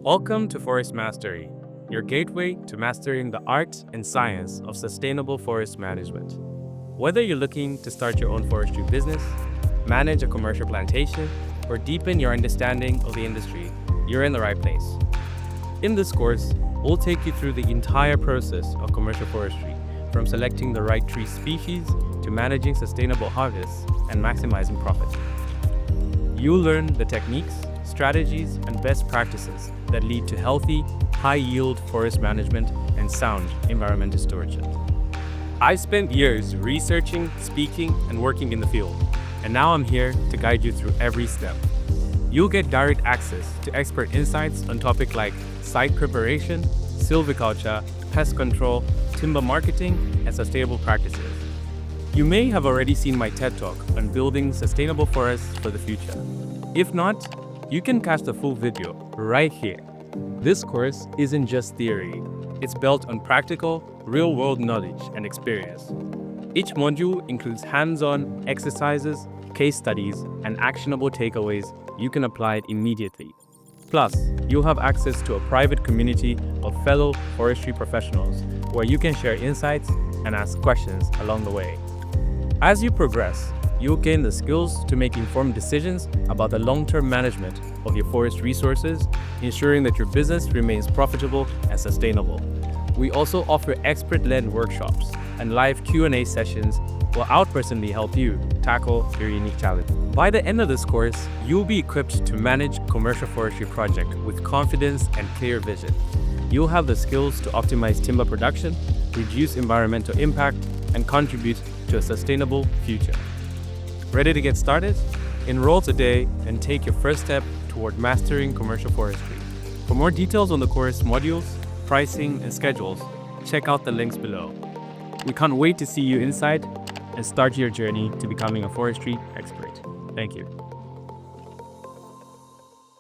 Welcome to Forest Mastery, your gateway to mastering the art and science of sustainable forest management. Whether you're looking to start your own forestry business, manage a commercial plantation, or deepen your understanding of the industry, you're in the right place. In this course, we'll take you through the entire process of commercial forestry, from selecting the right tree species to managing sustainable harvests and maximizing profit. You'll learn the techniques, strategies, and best practices that lead to healthy, high-yield forest management and sound environmental stewardship. I've spent years researching, speaking, and working in the field, and now I'm here to guide you through every step. You'll get direct access to expert insights on topics like site preparation, silviculture, pest control, timber marketing, and sustainable practices. You may have already seen my TED Talk on building sustainable forests for the future. If not, you can catch the full video right here. This course isn't just theory. It's built on practical, real-world knowledge and experience. Each module includes hands-on exercises, case studies, and actionable takeaways you can apply immediately. Plus, you'll have access to a private community of fellow forestry professionals where you can share insights and ask questions along the way. As you progress, you'll gain the skills to make informed decisions about the long-term management of your forest resources, ensuring that your business remains profitable and sustainable. We also offer expert-led workshops and live Q&A sessions where I'll personally help you tackle your unique challenge. By the end of this course, you'll be equipped to manage commercial forestry projects with confidence and clear vision. You'll have the skills to optimize timber production, reduce environmental impact, and contribute to a sustainable future. Ready to get started? Enroll today and take your first step toward mastering commercial forestry. For more details on the course modules, pricing, and schedules, check out the links below. We can't wait to see you inside and start your journey to becoming a forestry expert. Thank you.